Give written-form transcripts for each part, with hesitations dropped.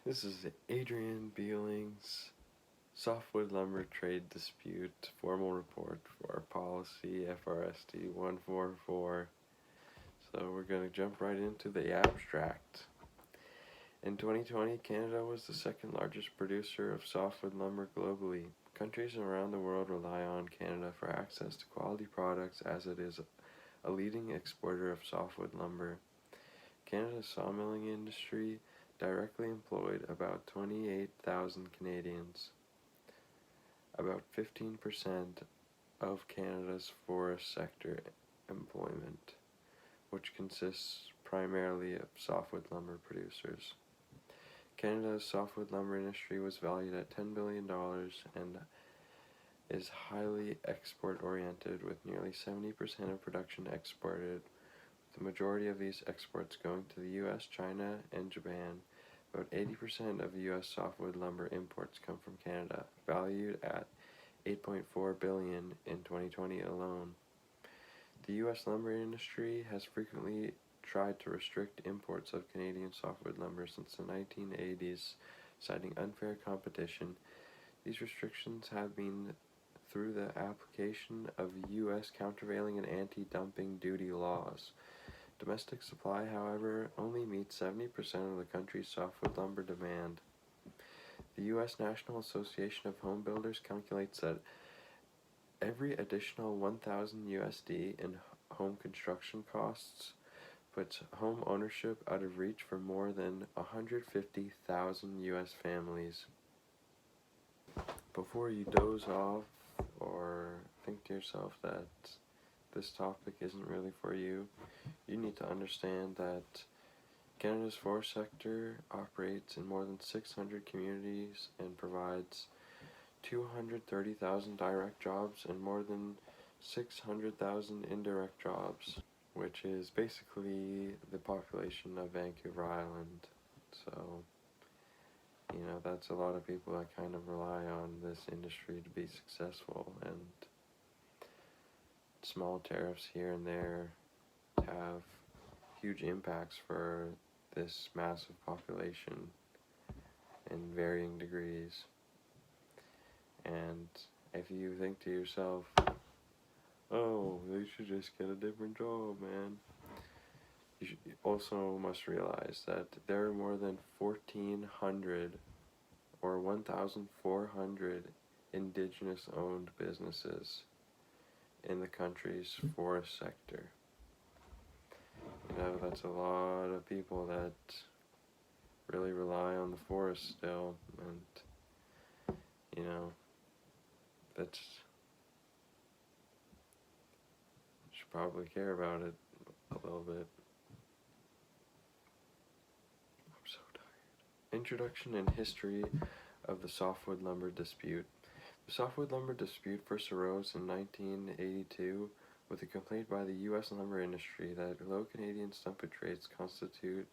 This is Adrian Bealing's Softwood Lumber Trade Dispute Formal Report for Policy Frst144. So we're going to jump right into the abstract. In 2020, Canada was the second largest producer of softwood lumber globally. Countries around the world rely on Canada for access to quality products as it is a leading exporter of softwood lumber. Canada's sawmilling industry directly employed about 28,000 Canadians. About 15% of Canada's forest sector employment, which consists primarily of softwood lumber producers. Canada's softwood lumber industry was valued at $10 billion and is highly export-oriented, with nearly 70% of production exported, the majority of these exports going to the U.S., China, and Japan. About 80% of U.S. softwood lumber imports come from Canada, valued at $8.4 billion in 2020 alone. The U.S. lumber industry has frequently tried to restrict imports of Canadian softwood lumber since the 1980s, citing unfair competition. These restrictions have been through the application of U.S. countervailing and anti-dumping duty laws. Domestic supply, however, only meets 70% of the country's softwood lumber demand. The U.S. National Association of Home Builders calculates that every additional $1,000 USD in home construction costs puts home ownership out of reach for more than 150,000 U.S. families. Before you doze off or think to yourself that this topic isn't really for you, you need to understand that Canada's forest sector operates in more than 600 communities and provides 230,000 direct jobs and more than 600,000 indirect jobs, which is basically the population of Vancouver Island. So, that's a lot of people that kind of rely on this industry to be successful, and small tariffs here and there have huge impacts for this massive population in varying degrees. And if you think to yourself, oh, they should just get a different job, man, you also must realize that there are more than 1,400 or 1,400 Indigenous-owned businesses in the country's forest sector. That's a lot of people that really rely on the forest still, and that's should probably care about it a little bit. I'm so tired. Introduction and history of the softwood lumber dispute. The softwood lumber dispute first arose in 1982 with a complaint by the U.S. lumber industry that low Canadian stumpage rates constitute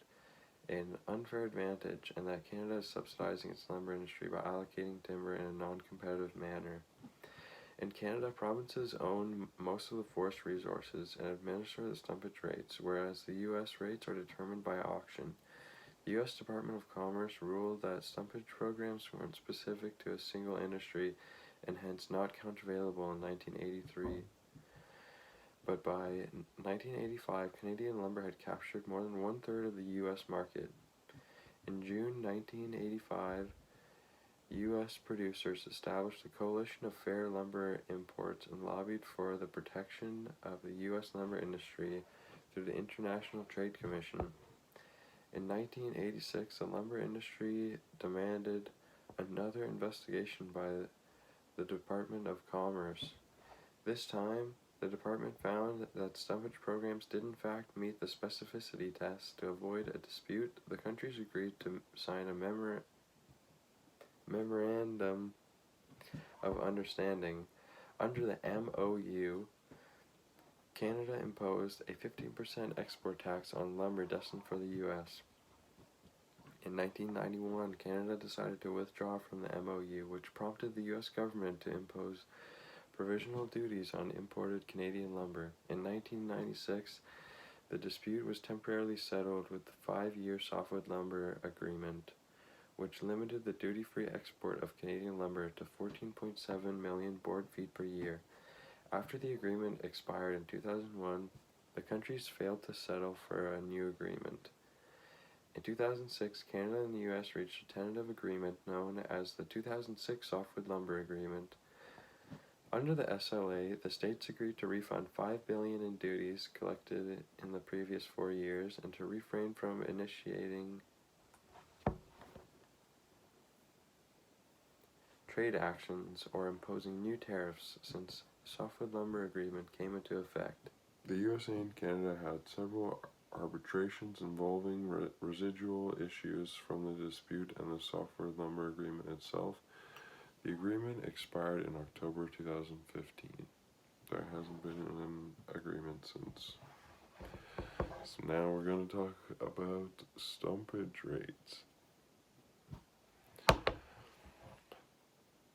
an unfair advantage and that Canada is subsidizing its lumber industry by allocating timber in a non-competitive manner. In Canada, provinces own most of the forest resources and administer the stumpage rates, whereas the U.S. rates are determined by auction. The U.S. Department of Commerce ruled that stumpage programs weren't specific to a single industry and hence not countervailable in 1983. But by 1985, Canadian lumber had captured more than one-third of the U.S. market. In June 1985, U.S. producers established a coalition of fair lumber imports and lobbied for the protection of the U.S. lumber industry through the International Trade Commission. In 1986, the lumber industry demanded another investigation by the Department of Commerce. This time, the department found that stumpage programs did in fact meet the specificity test. To avoid a dispute, the countries agreed to sign a memorandum of understanding. Under the MOU, Canada imposed a 15% export tax on lumber destined for the U.S. In 1991, Canada decided to withdraw from the MOU, which prompted the U.S. government to impose provisional duties on imported Canadian lumber. In 1996, the dispute was temporarily settled with the 5-year softwood lumber agreement, which limited the duty-free export of Canadian lumber to 14.7 million board feet per year. After the agreement expired in 2001, the countries failed to settle for a new agreement. In 2006, Canada and the US reached a tentative agreement known as the 2006 Softwood Lumber Agreement. Under the SLA, the states agreed to refund $5 billion in duties collected in the previous 4 years and to refrain from initiating trade actions or imposing new tariffs since the Softwood Lumber Agreement came into effect. The USA and Canada had several arbitrations involving residual issues from the dispute and the Softwood Lumber Agreement itself. The agreement expired in October 2015. There hasn't been an agreement since. So now we're going to talk about stumpage rates.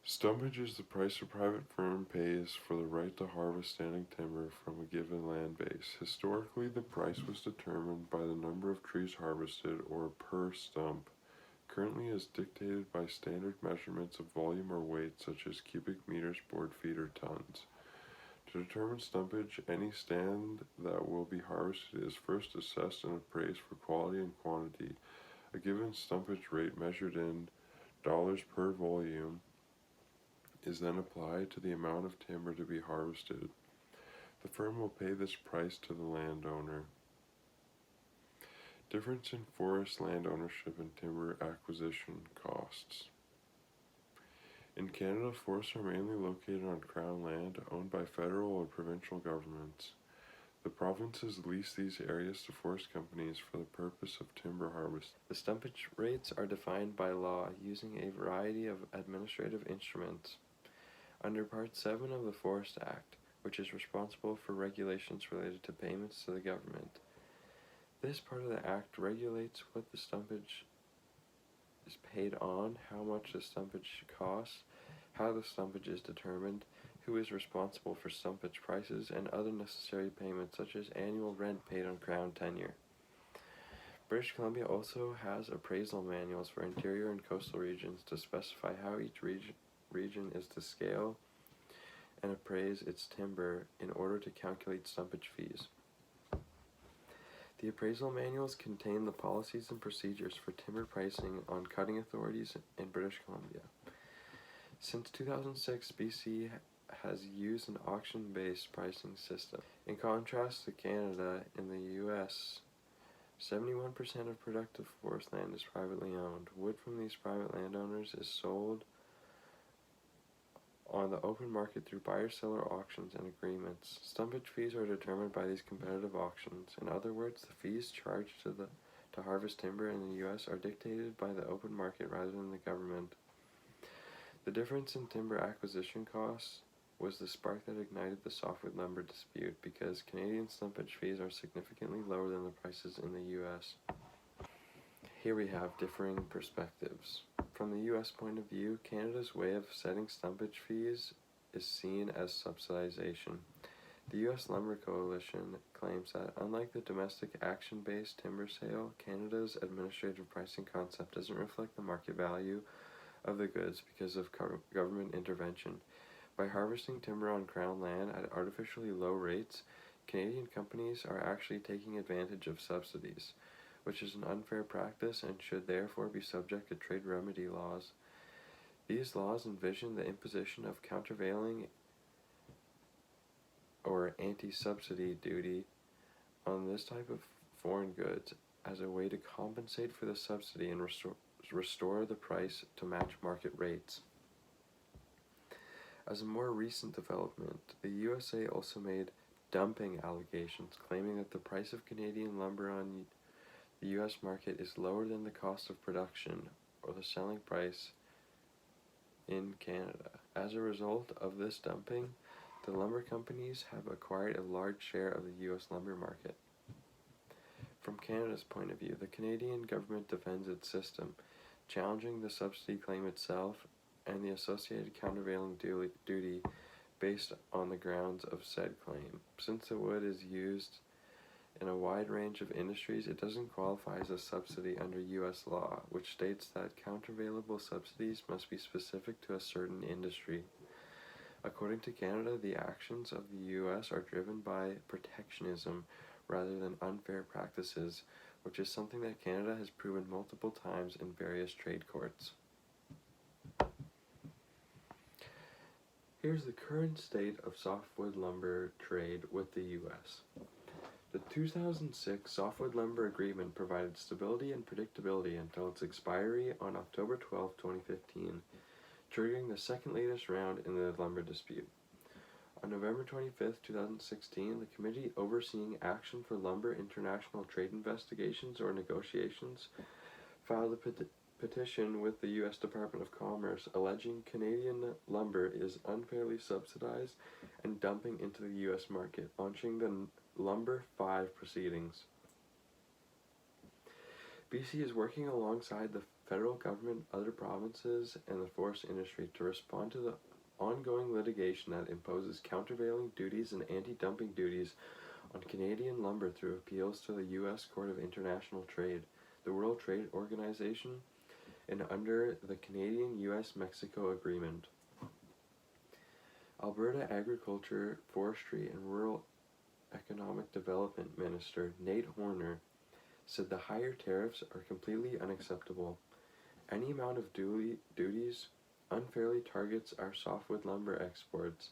Stumpage is the price a private firm pays for the right to harvest standing timber from a given land base. Historically, the price was determined by the number of trees harvested, or per stump. Currently is dictated by standard measurements of volume or weight, such as cubic meters, board feet, or tons. To determine stumpage, any stand that will be harvested is first assessed and appraised for quality and quantity. A given stumpage rate measured in dollars per volume is then applied to the amount of timber to be harvested. The firm will pay this price to the landowner. Difference in forest land ownership and timber acquisition costs. In Canada, forests are mainly located on Crown land owned by federal or provincial governments. The provinces lease these areas to forest companies for the purpose of timber harvest. The stumpage rates are defined by law using a variety of administrative instruments. Under Part 7 of the Forest Act, which is responsible for regulations related to payments to the government. This part of the Act regulates what the stumpage is paid on, how much the stumpage costs, how the stumpage is determined, who is responsible for stumpage prices, and other necessary payments such as annual rent paid on Crown tenure. British Columbia also has appraisal manuals for interior and coastal regions to specify how each region is to scale and appraise its timber in order to calculate stumpage fees. The appraisal manuals contain the policies and procedures for timber pricing on cutting authorities in British Columbia. Since 2006, BC has used an auction-based pricing system. In contrast to Canada, in the US, 71% of productive forest land is privately owned. Wood from these private landowners is sold on the open market through buyer-seller auctions and agreements. Stumpage fees are determined by these competitive auctions. In other words, the fees charged to harvest timber in the U.S. are dictated by the open market rather than the government. The difference in timber acquisition costs was the spark that ignited the softwood lumber dispute, because Canadian stumpage fees are significantly lower than the prices in the U.S. Here we have differing perspectives. From the U.S. point of view, Canada's way of setting stumpage fees is seen as subsidization. The U.S. Lumber Coalition claims that, unlike the domestic action-based timber sale, Canada's administrative pricing concept doesn't reflect the market value of the goods because of government intervention. By harvesting timber on Crown land at artificially low rates, Canadian companies are actually taking advantage of subsidies, which is an unfair practice and should therefore be subject to trade remedy laws. These laws envision the imposition of countervailing or anti-subsidy duty on this type of foreign goods as a way to compensate for the subsidy and restore the price to match market rates. As a more recent development, the USA also made dumping allegations, claiming that the price of Canadian lumber on the U.S. market is lower than the cost of production or the selling price in Canada. As a result of this dumping, the lumber companies have acquired a large share of the U.S. lumber market. From Canada's point of view, the Canadian government defends its system, challenging the subsidy claim itself and the associated countervailing duty based on the grounds of said claim. Since the wood is used In a wide range of industries, it doesn't qualify as a subsidy under U.S. law, which states that countervailable subsidies must be specific to a certain industry. According to Canada, the actions of the U.S. are driven by protectionism rather than unfair practices, which is something that Canada has proven multiple times in various trade courts. Here's the current state of softwood lumber trade with the U.S. The 2006 Softwood Lumber Agreement provided stability and predictability until its expiry on October 12, 2015, triggering the second latest round in the lumber dispute. On November 25, 2016, the committee overseeing Action for Lumber International Trade Investigations or Negotiations filed a petition with the U.S. Department of Commerce alleging Canadian lumber is unfairly subsidized and dumping into the U.S. market, launching the Lumber 5 proceedings. BC is working alongside the federal government, other provinces, and the forest industry to respond to the ongoing litigation that imposes countervailing duties and anti-dumping duties on Canadian lumber through appeals to the U.S. Court of International Trade, the World Trade Organization, and under the Canadian-U.S.-Mexico Agreement. Alberta Agriculture, Forestry, and Rural Economic Development Minister Nate Horner said the higher tariffs are completely unacceptable. Any amount of duties unfairly targets our softwood lumber exports,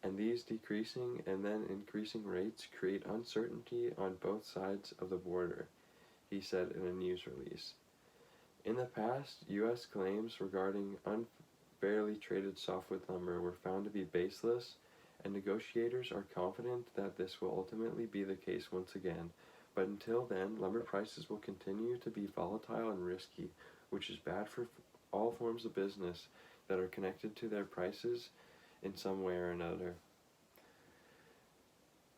and these decreasing and then increasing rates create uncertainty on both sides of the border, he said in a news release. In the past, U.S. claims regarding unfairly traded softwood lumber were found to be baseless, and negotiators are confident that this will ultimately be the case once again. But until then, lumber prices will continue to be volatile and risky, which is bad for all forms of business that are connected to their prices in some way or another.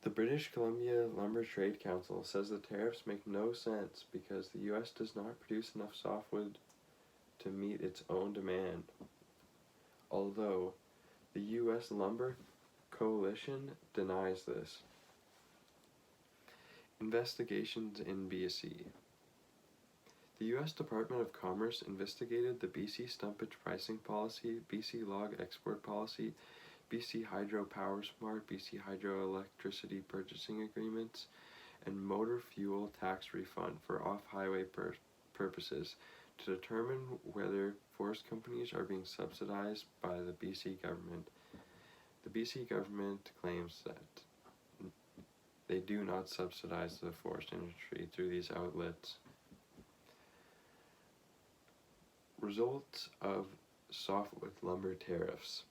The British Columbia Lumber Trade Council says the tariffs make no sense because the U.S. does not produce enough softwood to meet its own demand. Although the U.S. Lumber Coalition denies this. Investigations in BC. The U.S. Department of Commerce investigated the BC stumpage pricing policy, BC log export policy, BC Hydro Power Smart, BC Hydro electricity purchasing agreements, and motor fuel tax refund for off-highway purposes to determine whether forest companies are being subsidized by the BC government. The BC government claims that they do not subsidize the forest industry through these outlets. Results of softwood lumber tariffs.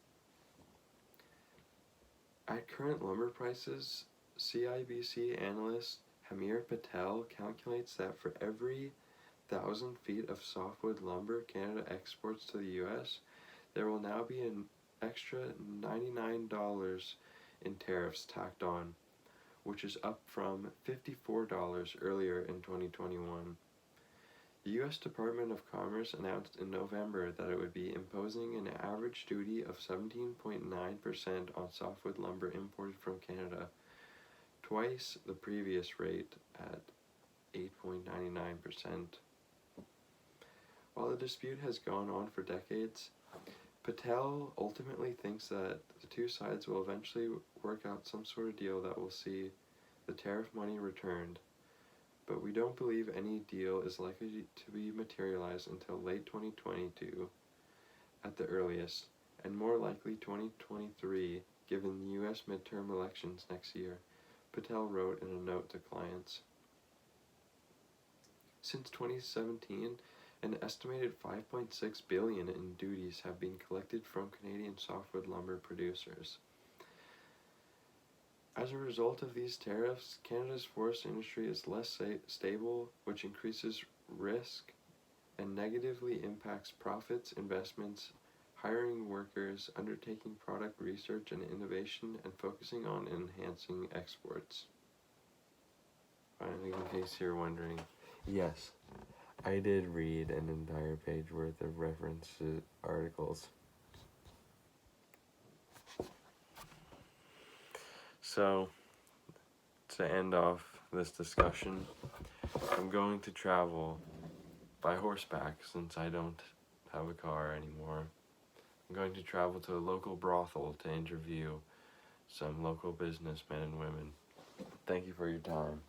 At current lumber prices, CIBC analyst Hamir Patel calculates that for every 1,000 feet of softwood lumber Canada exports to the U.S., there will now be an extra $99 in tariffs tacked on, which is up from $54 earlier in 2021. The U.S. Department of Commerce announced in November that it would be imposing an average duty of 17.9% on softwood lumber imported from Canada, twice the previous rate at 8.99%. While the dispute has gone on for decades, Patel ultimately thinks that the two sides will eventually work out some sort of deal that will see the tariff money returned, but we don't believe any deal is likely to be materialized until late 2022 at the earliest, and more likely 2023 given the U.S. midterm elections next year, Patel wrote in a note to clients. Since 2017, an estimated $5.6 billion in duties have been collected from Canadian softwood lumber producers. As a result of these tariffs, Canada's forest industry is less stable, which increases risk and negatively impacts profits, investments, hiring workers, undertaking product research and innovation, and focusing on enhancing exports. Finally, in case you're wondering, yes, I did read an entire page worth of reference articles. So, to end off this discussion. I'm going to travel by horseback since I don't have a car anymore. I'm going to travel to a local brothel to interview some local businessmen and women. Thank you for your time.